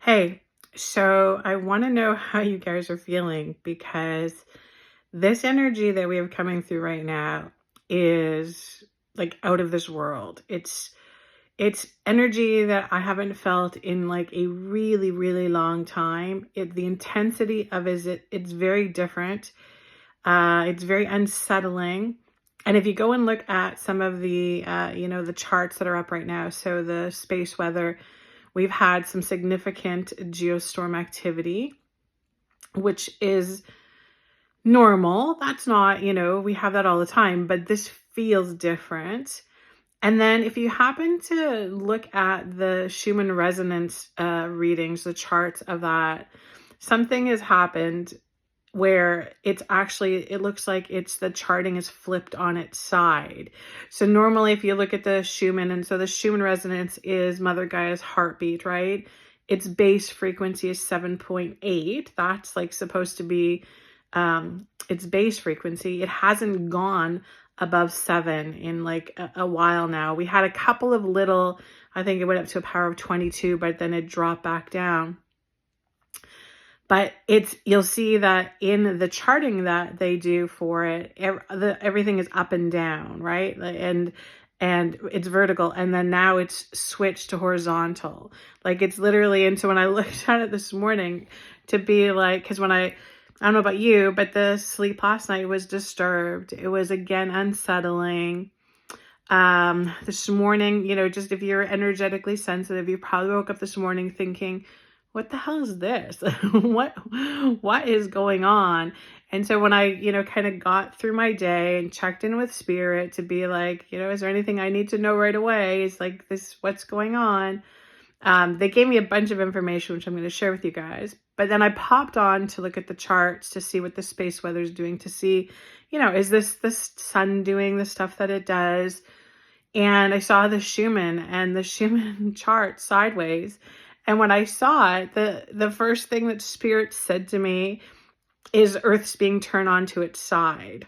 Hey, so I want to know how you guys are feeling because this energy that we have coming through right now is like out of this world. It's energy that I haven't felt in like a really, really long time. The intensity of it's very different. It's very unsettling. And if you go and look at some of the charts that are up right now, so the space weather, we've had some significant geostorm activity, which is normal. That's not, we have that all the time, but this feels different. And then if you happen to look at the Schumann resonance readings, the charts of that, something has happened where it looks like the charting is flipped on its side. So normally if you look at the Schumann, and so the Schumann resonance is Mother Gaia's heartbeat, right? Its base frequency is 7.8. That's like supposed to be its base frequency. It hasn't gone above 7 in like a while now. We had a couple of little, I think it went up to a power of 22, but then it dropped back down. But you'll see that in the charting that they do for it, everything is up and down, right? And it's vertical, and then now it's switched to horizontal. Like it's literally, and so when I looked at it this morning, to be like, because I don't know about you, but the sleep last night was disturbed. It was again unsettling. This morning, just if you're energetically sensitive, you probably woke up this morning thinking, what the hell is this? What is going on? And so when I, kind of got through my day and checked in with spirit to be like, is there anything I need to know right away? It's like this, what's going on? They gave me a bunch of information, which I'm going to share with you guys. But then I popped on to look at the charts to see what the space weather is doing, to see, is this the sun doing the stuff that it does? And I saw the Schumann and the Schumann chart sideways. And when I saw it, the first thing that Spirit said to me is Earth's being turned onto its side.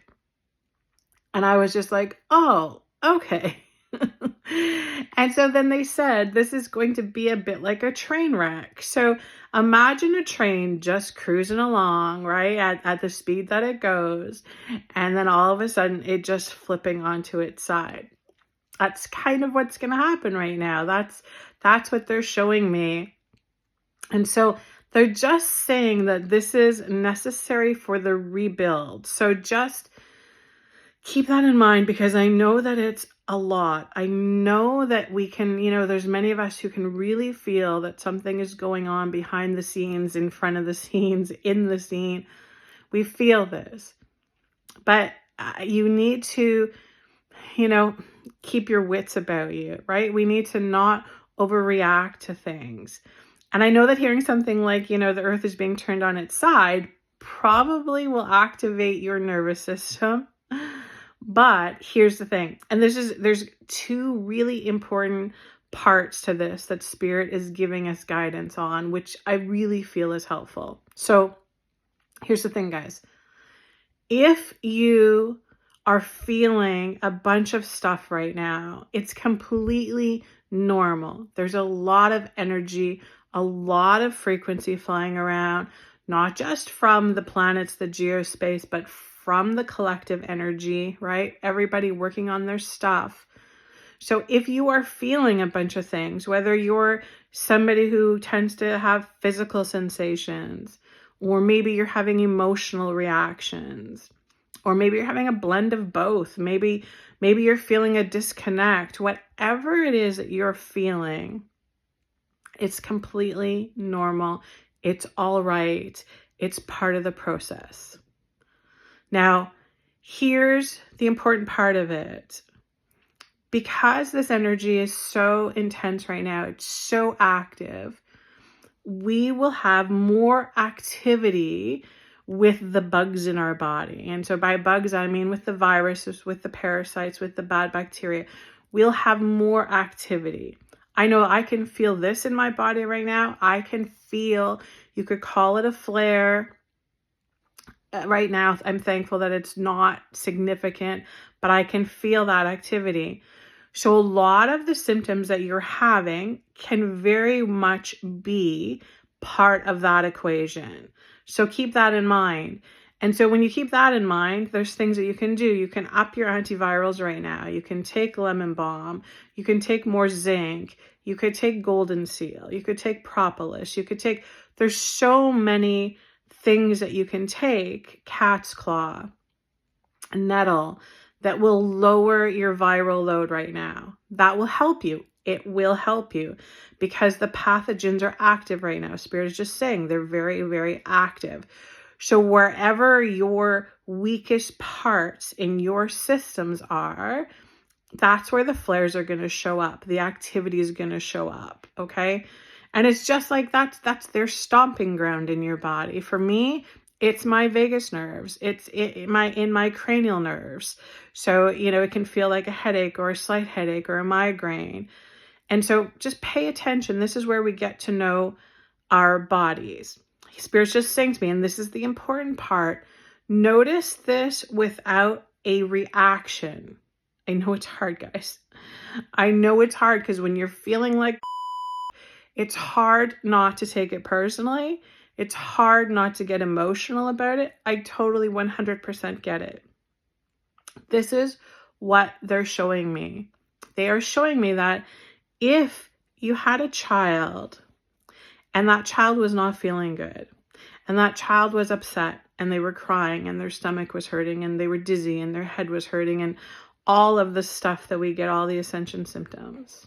And I was just like, oh, okay. And so then they said, this is going to be a bit like a train wreck. So imagine a train just cruising along, right, at the speed that it goes. And then all of a sudden, it just flipping onto its side. That's kind of what's going to happen right now. That's what they're showing me. And so they're just saying that this is necessary for the rebuild. So just keep that in mind, because I know that it's a lot. I know that we can, there's many of us who can really feel that something is going on behind the scenes, in front of the scenes, in the scene. We feel this. But you need to, keep your wits about you, right? We need to not overreact to things. And I know that hearing something like, the earth is being turned on its side probably will activate your nervous system. But here's the thing. And there's two really important parts to this that Spirit is giving us guidance on, which I really feel is helpful. So here's the thing, guys. If you are feeling a bunch of stuff right now, it's completely normal. There's a lot of energy, a lot of frequency flying around, not just from the planets, the geospace, but from the collective energy, right? Everybody working on their stuff. So if you are feeling a bunch of things, whether you're somebody who tends to have physical sensations, or maybe you're having emotional reactions, or maybe you're having a blend of both. Maybe you're feeling a disconnect. Whatever it is that you're feeling, it's completely normal. It's all right. It's part of the process. Now, here's the important part of it. Because this energy is so intense right now, it's so active, we will have more activity with the bugs in our body. And so by bugs, I mean with the viruses, with the parasites, with the bad bacteria. We'll have more activity. I know I can feel this in my body right now. I can feel, you could call it a flare. Right now, I'm thankful that it's not significant, but I can feel that activity. So a lot of the symptoms that you're having can very much be part of that equation. So keep that in mind. And so when you keep that in mind, there's things that you can do. You can up your antivirals right now. You can take lemon balm. You can take more zinc. You could take golden seal. You could take propolis. You could take, there's so many things that you can take, cat's claw, nettle, that will lower your viral load right now. That will help you. It will help you because the pathogens are active right now. Spirit is just saying they're very, very active. So wherever your weakest parts in your systems are, that's where the flares are going to show up. The activity is going to show up. Okay. And it's just like that's their stomping ground in your body. For me, it's my vagus nerves. It's in my cranial nerves. So, it can feel like a headache or a slight headache or a migraine. And so just pay attention. This is where we get to know our bodies. Spirit's just saying to me, and this is the important part, notice this without a reaction. I know it's hard, guys. I know it's hard because when you're feeling like it's hard not to take it personally. It's hard not to get emotional about it. I totally 100% get it. This is what they're showing me. They are showing me that if you had a child and that child was not feeling good and that child was upset and they were crying and their stomach was hurting and they were dizzy and their head was hurting and all of the stuff that we get, all the ascension symptoms,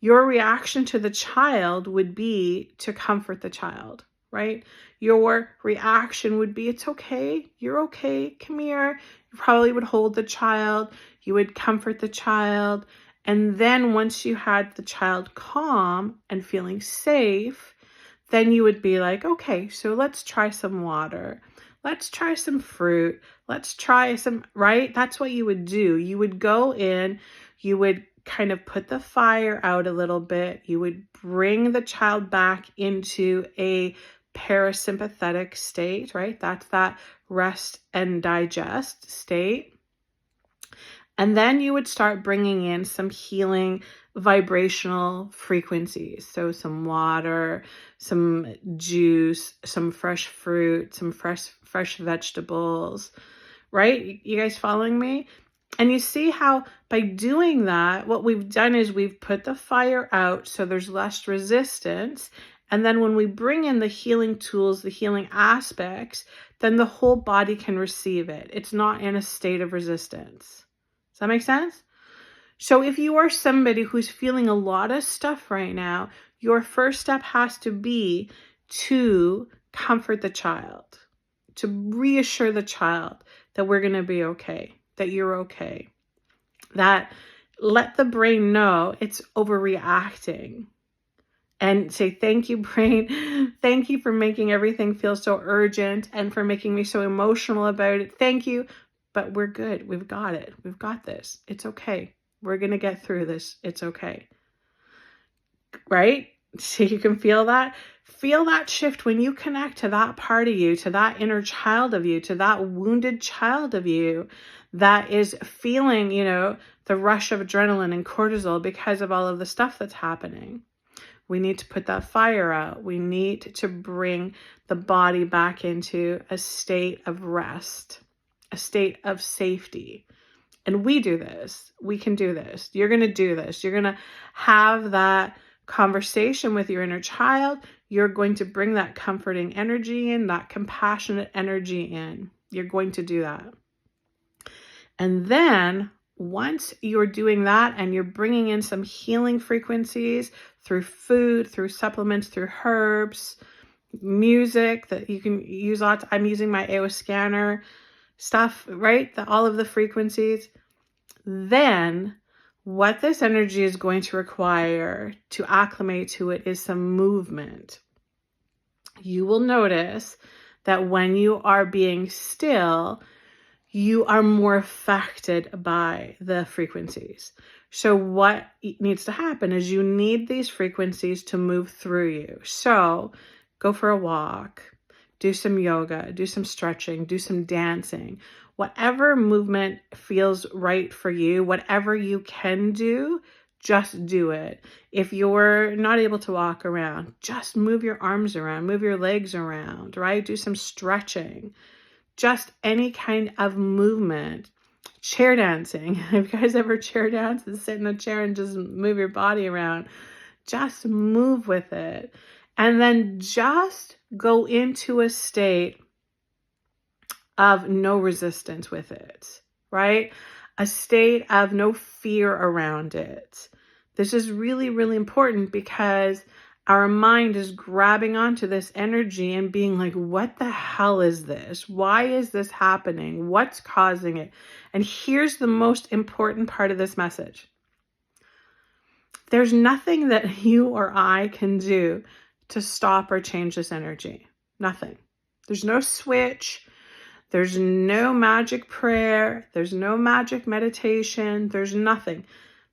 your reaction to the child would be to comfort the child, right? Your reaction would be, it's okay, you're okay, come here. You probably would hold the child, you would comfort the child. And then once you had the child calm and feeling safe, then you would be like, okay, so let's try some water. Let's try some fruit. Let's try some, right? That's what you would do. You would go in, you would kind of put the fire out a little bit. You would bring the child back into a parasympathetic state, right? That's that rest and digest state. And then you would start bringing in some healing vibrational frequencies. So some water, some juice, some fresh fruit, some fresh vegetables, right? You guys following me? And you see how by doing that, what we've done is we've put the fire out so there's less resistance. And then when we bring in the healing tools, the healing aspects, then the whole body can receive it. It's not in a state of resistance. Does that make sense? So if you are somebody who's feeling a lot of stuff right now, your first step has to be to comfort the child, to reassure the child that we're going to be okay, that you're okay, that let the brain know it's overreacting. And say, thank you, brain. Thank you for making everything feel so urgent and for making me so emotional about it. Thank you. But we're good. We've got it. We've got this. It's okay. We're going to get through this. It's okay. Right? So you can feel that. Feel that shift when you connect to that part of you, to that inner child of you, to that wounded child of you that is feeling, the rush of adrenaline and cortisol because of all of the stuff that's happening. We need to put that fire out. We need to bring the body back into a state of rest, a state of safety. And we do this. We can do this. You're going to do this. You're going to have that conversation with your inner child. You're going to bring that comforting energy in, that compassionate energy in. You're going to do that. And then once you're doing that and you're bringing in some healing frequencies through food, through supplements, through herbs, music that you can use lots. I'm using my AO scanner stuff, right? All of the frequencies. Then what this energy is going to require to acclimate to it is some movement. You will notice that when you are being still, you are more affected by the frequencies. So what needs to happen is you need these frequencies to move through you. So go for a walk, do some yoga, do some stretching, do some dancing, whatever movement feels right for you, whatever you can do, just do it. If you're not able to walk around, just move your arms around, move your legs around, right? Do some stretching, just any kind of movement. Chair dancing. Have you guys ever chair danced and sit in a chair and just move your body around? Just move with it. And then just go into a state of no resistance with it, right? A state of no fear around it. This is really, really important because our mind is grabbing onto this energy and being like, what the hell is this? Why is this happening? What's causing it? And here's the most important part of this message. There's nothing that you or I can do to stop or change this energy. Nothing. There's no switch. There's no magic prayer. There's no magic meditation. There's nothing.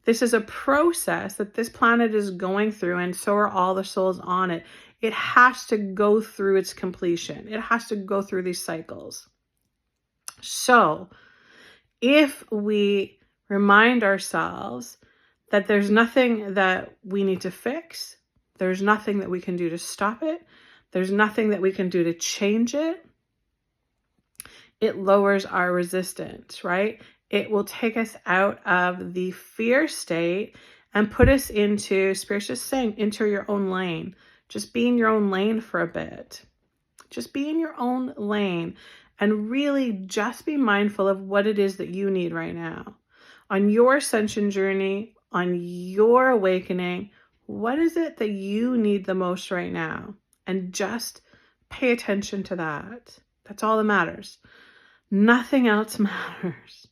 This is a process that this planet is going through, and so are all the souls on it. It has to go through its completion. It has to go through these cycles. So if we remind ourselves that there's nothing that we need to fix, there's nothing that we can do to stop it, there's nothing that we can do to change it, it lowers our resistance, right? It will take us out of the fear state and put us into, Spirit's just saying, into your own lane. Just be in your own lane for a bit. Just be in your own lane and really just be mindful of what it is that you need right now. On your ascension journey, on your awakening, what is it that you need the most right now? And just pay attention to that. That's all that matters. Nothing else matters.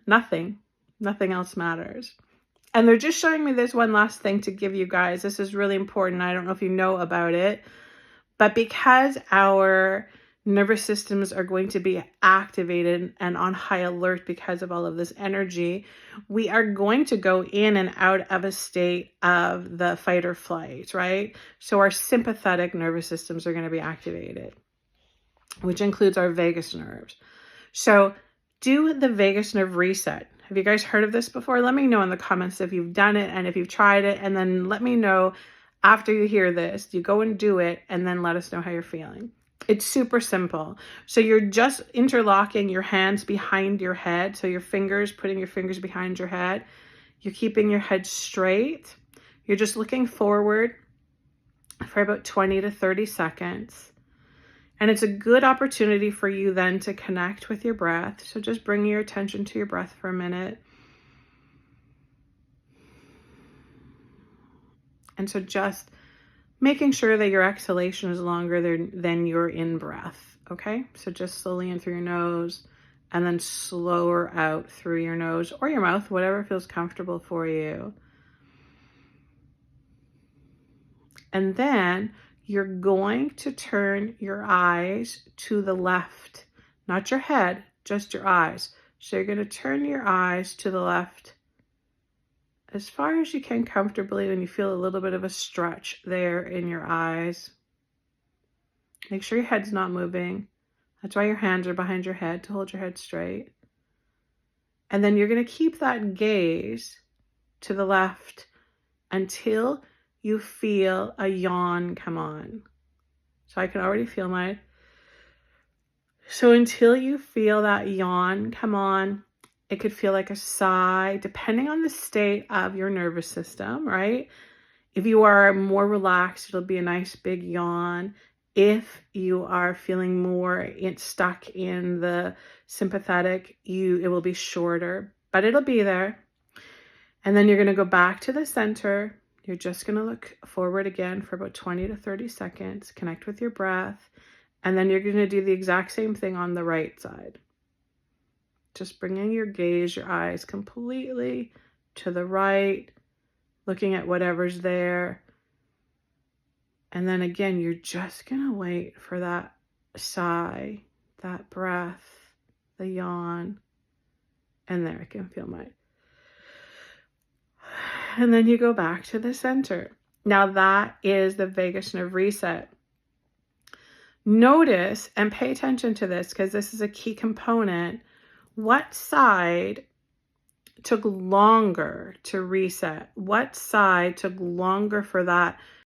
Nothing else matters. And they're just showing me this one last thing to give you guys. This is really important. I don't know if you know about it, but because our nervous systems are going to be activated and on high alert because of all of this energy, we are going to go in and out of a state of the fight or flight, right? So our sympathetic nervous systems are going to be activated, which includes our vagus nerves. So do the vagus nerve reset. Have you guys heard of this before? Let me know in the comments if you've done it and if you've tried it, and then let me know after you hear this. You go and do it and then let us know how you're feeling. It's super simple. So you're just interlocking your hands behind your head. So putting your fingers behind your head. You're keeping your head straight. You're just looking forward for about 20 to 30 seconds. And it's a good opportunity for you then to connect with your breath. So just bring your attention to your breath for a minute. And so just making sure that your exhalation is longer than your in-breath, okay? So just slowly in through your nose and then slower out through your nose or your mouth, whatever feels comfortable for you. And then you're going to turn your eyes to the left, not your head, just your eyes. So you're going to turn your eyes to the left as far as you can comfortably when you feel a little bit of a stretch there in your eyes. Make sure your head's not moving. That's why your hands are behind your head, to hold your head straight. And then you're going to keep that gaze to the left until you feel a yawn come on. So I can already feel mine. So until you feel that yawn come on, it could feel like a sigh, depending on the state of your nervous system, right? If you are more relaxed, it'll be a nice big yawn. If you are feeling more stuck in the sympathetic, it will be shorter, but it'll be there. And then you're going to go back to the center. You're just going to look forward again for about 20 to 30 seconds, connect with your breath, and then you're going to do the exact same thing on the right side. Just bringing your gaze, your eyes completely to the right, looking at whatever's there. And then again, you're just going to wait for that sigh, that breath, the yawn, and there I can feel mine. And then you go back to the center. Now that is the vagus nerve reset. Notice and pay attention to this because this is a key component. What side took longer to reset? What side took longer for that